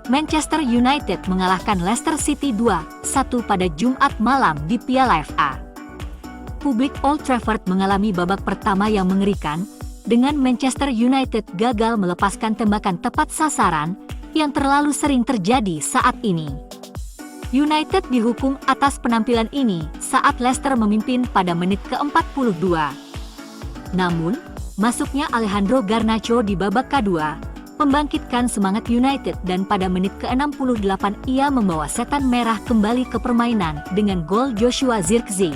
Manchester United mengalahkan Leicester City 2-1 pada Jumat malam di Piala FA. Publik Old Trafford mengalami babak pertama yang mengerikan, dengan Manchester United gagal melepaskan tembakan tepat sasaran yang terlalu sering terjadi saat ini. United dihukum atas penampilan ini saat Leicester memimpin pada menit ke-42. Namun, masuknya Alejandro Garnacho di babak kedua membangkitkan semangat United dan pada menit ke-68 ia membawa setan merah kembali ke permainan dengan gol Joshua Zirkzee.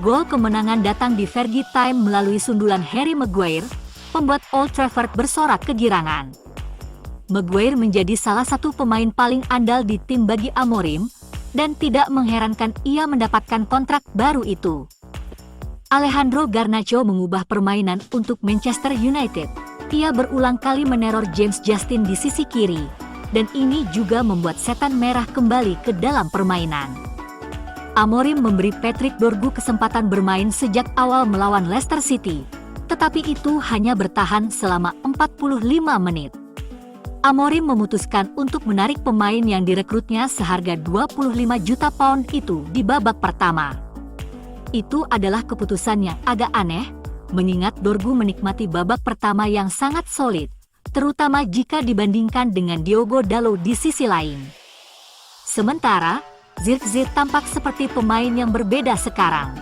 Gol kemenangan datang di Fergie Time melalui sundulan Harry Maguire, membuat Old Trafford bersorak kegirangan. Maguire menjadi salah satu pemain paling andal di tim bagi Amorim, dan tidak mengherankan ia mendapatkan kontrak baru itu. Alejandro Garnacho mengubah permainan untuk Manchester United. Ia berulang kali meneror James Justin di sisi kiri, dan ini juga membuat setan merah kembali ke dalam permainan. Amorim memberi Patrick Dorgu kesempatan bermain sejak awal melawan Leicester City, tetapi itu hanya bertahan selama 45 menit. Amorim memutuskan untuk menarik pemain yang direkrutnya seharga 25 juta pound itu di babak pertama. Itu adalah keputusan yang agak aneh, mengingat Dorgu menikmati babak pertama yang sangat solid, terutama jika dibandingkan dengan Diogo Dalot di sisi lain. Sementara, Zirkzee tampak seperti pemain yang berbeda sekarang.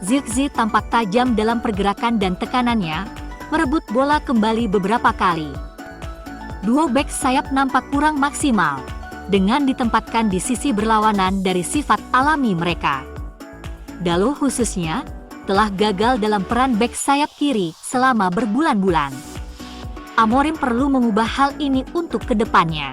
Zirkzee tampak tajam dalam pergerakan dan tekanannya, merebut bola kembali beberapa kali. Duo bek sayap nampak kurang maksimal, dengan ditempatkan di sisi berlawanan dari sifat alami mereka. Dalot khususnya, telah gagal dalam peran bek sayap kiri selama berbulan-bulan. Amorim perlu mengubah hal ini untuk kedepannya.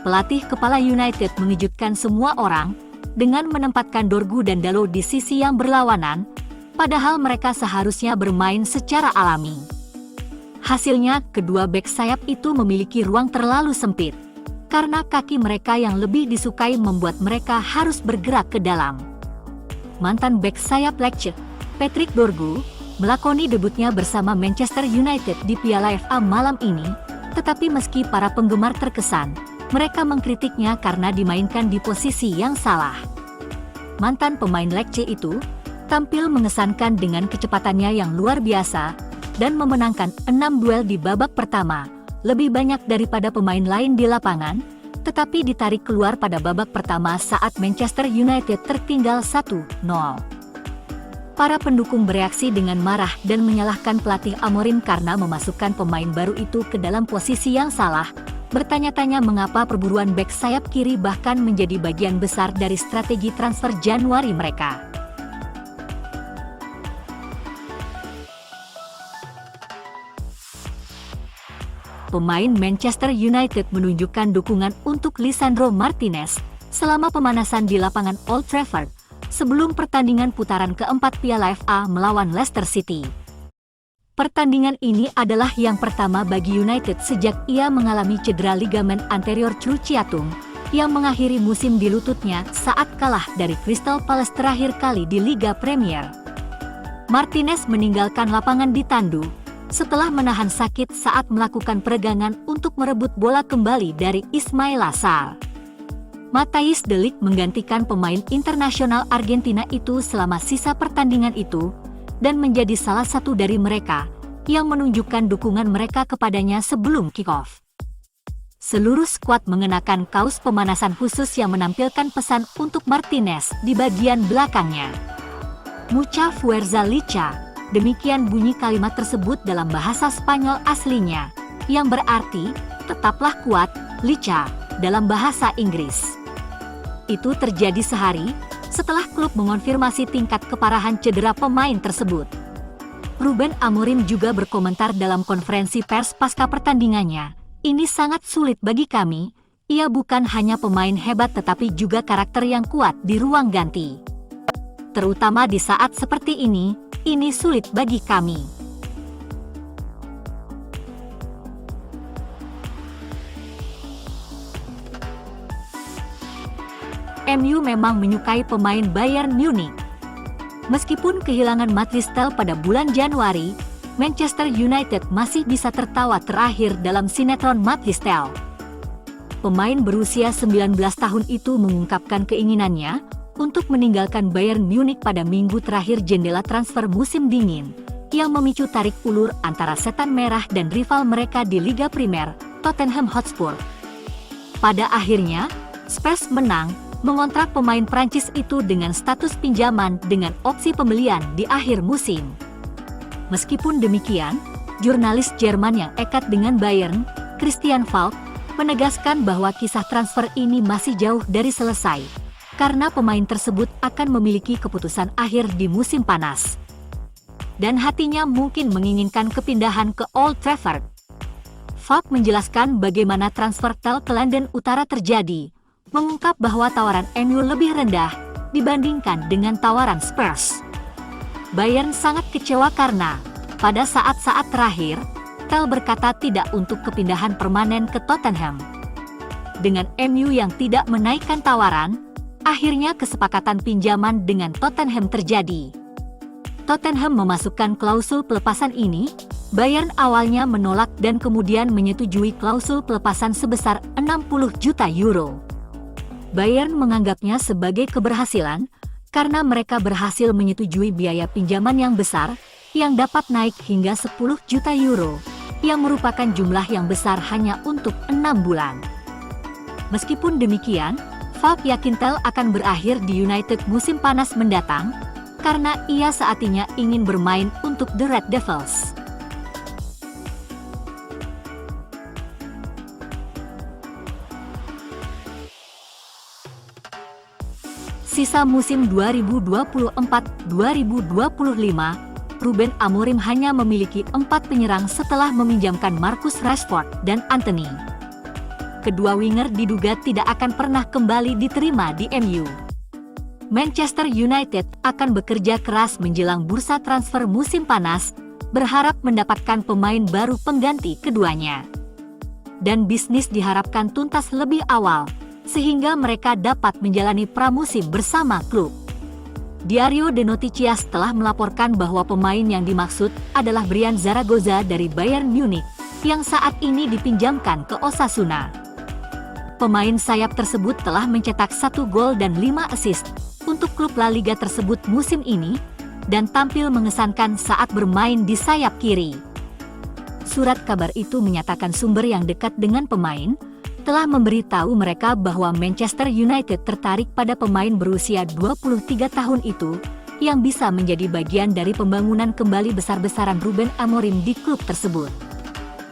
Pelatih kepala United mengejutkan semua orang dengan menempatkan Dorgu dan Dalot di sisi yang berlawanan, padahal mereka seharusnya bermain secara alami. Hasilnya, kedua bek sayap itu memiliki ruang terlalu sempit, karena kaki mereka yang lebih disukai membuat mereka harus bergerak ke dalam. Mantan bek sayap Lecce, Patrick Dorgu, melakoni debutnya bersama Manchester United di Piala FA malam ini, tetapi meski para penggemar terkesan, mereka mengkritiknya karena dimainkan di posisi yang salah. Mantan pemain Lecce itu tampil mengesankan dengan kecepatannya yang luar biasa dan memenangkan 6 duel di babak pertama, lebih banyak daripada pemain lain di lapangan, tetapi ditarik keluar pada babak pertama saat Manchester United tertinggal 1-0. Para pendukung bereaksi dengan marah dan menyalahkan pelatih Amorim karena memasukkan pemain baru itu ke dalam posisi yang salah, bertanya-tanya mengapa perburuan bek sayap kiri bahkan menjadi bagian besar dari strategi transfer Januari mereka. Pemain Manchester United menunjukkan dukungan untuk Lisandro Martinez selama pemanasan di lapangan Old Trafford sebelum pertandingan putaran keempat Piala FA melawan Leicester City. Pertandingan ini adalah yang pertama bagi United sejak ia mengalami cedera ligamen anterior cruciatum yang mengakhiri musim di lututnya saat kalah dari Crystal Palace terakhir kali di Liga Premier. Martinez meninggalkan lapangan ditandu setelah menahan sakit saat melakukan peregangan untuk merebut bola kembali dari Ismail Assar. Matthijs de Ligt menggantikan pemain internasional Argentina itu selama sisa pertandingan itu, dan menjadi salah satu dari mereka yang menunjukkan dukungan mereka kepadanya sebelum kick-off. Seluruh skuad mengenakan kaos pemanasan khusus yang menampilkan pesan untuk Martinez di bagian belakangnya. Mucha fuerza Licha, demikian bunyi kalimat tersebut dalam bahasa Spanyol aslinya, yang berarti, tetaplah kuat, Licha, dalam bahasa Inggris. Itu terjadi sehari setelah klub mengonfirmasi tingkat keparahan cedera pemain tersebut. Ruben Amorim juga berkomentar dalam konferensi pers pasca pertandingannya, "Ini sangat sulit bagi kami, ia bukan hanya pemain hebat tetapi juga karakter yang kuat di ruang ganti. Terutama di saat seperti ini sulit bagi kami." MU memang menyukai pemain Bayern Munich. Meskipun kehilangan Matthias Tel pada bulan Januari, Manchester United masih bisa tertawa terakhir dalam sinetron Matthias Tel. Pemain berusia 19 tahun itu mengungkapkan keinginannya untuk meninggalkan Bayern Munich pada minggu terakhir jendela transfer musim dingin, yang memicu tarik ulur antara setan merah dan rival mereka di Liga Primer, Tottenham Hotspur. Pada akhirnya, Spurs menang, mengontrak pemain Prancis itu dengan status pinjaman dengan opsi pembelian di akhir musim. Meskipun demikian, jurnalis Jerman yang ekat dengan Bayern, Christian Falk, menegaskan bahwa kisah transfer ini masih jauh dari selesai, karena pemain tersebut akan memiliki keputusan akhir di musim panas. Dan hatinya mungkin menginginkan kepindahan ke Old Trafford. Falk menjelaskan bagaimana transfer Tel ke London Utara terjadi, mengungkap bahwa tawaran MU lebih rendah dibandingkan dengan tawaran Spurs. Bayern sangat kecewa karena, pada saat-saat terakhir, Tel berkata tidak untuk kepindahan permanen ke Tottenham. Dengan MU yang tidak menaikkan tawaran, akhirnya kesepakatan pinjaman dengan Tottenham terjadi. Tottenham memasukkan klausul pelepasan ini. Bayern awalnya menolak dan kemudian menyetujui klausul pelepasan sebesar 60 juta euro. Bayern menganggapnya sebagai keberhasilan karena mereka berhasil menyetujui biaya pinjaman yang besar yang dapat naik hingga 10 juta euro, yang merupakan jumlah yang besar hanya untuk 6 bulan. Meskipun demikian, Falk yakin Tel akan berakhir di United musim panas mendatang karena ia saatinya ingin bermain untuk The Red Devils. Sisa musim 2024-2025, Ruben Amorim hanya memiliki 4 penyerang setelah meminjamkan Marcus Rashford dan Antony. Kedua winger diduga tidak akan pernah kembali diterima di MU. Manchester United akan bekerja keras menjelang bursa transfer musim panas, berharap mendapatkan pemain baru pengganti keduanya. Dan bisnis diharapkan tuntas lebih awal, sehingga mereka dapat menjalani pramusim bersama klub. Diario de Noticias telah melaporkan bahwa pemain yang dimaksud adalah Brian Zaragoza dari Bayern Munich, yang saat ini dipinjamkan ke Osasuna. Pemain sayap tersebut telah mencetak 1 gol dan 5 assist untuk klub La Liga tersebut musim ini, dan tampil mengesankan saat bermain di sayap kiri. Surat kabar itu menyatakan sumber yang dekat dengan pemain telah memberitahu mereka bahwa Manchester United tertarik pada pemain berusia 23 tahun itu, yang bisa menjadi bagian dari pembangunan kembali besar-besaran Ruben Amorim di klub tersebut.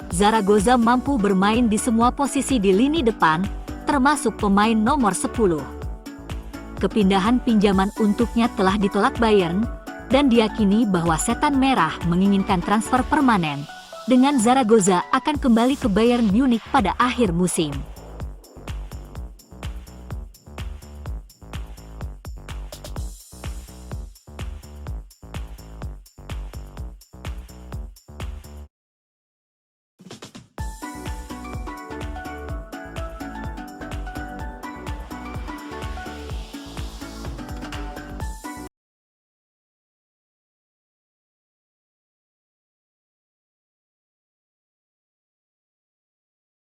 Zaragoza mampu bermain di semua posisi di lini depan, termasuk pemain nomor 10. Kepindahan pinjaman untuknya telah ditolak Bayern, dan diyakini bahwa setan merah menginginkan transfer permanen, dengan Zaragoza akan kembali ke Bayern Munich pada akhir musim.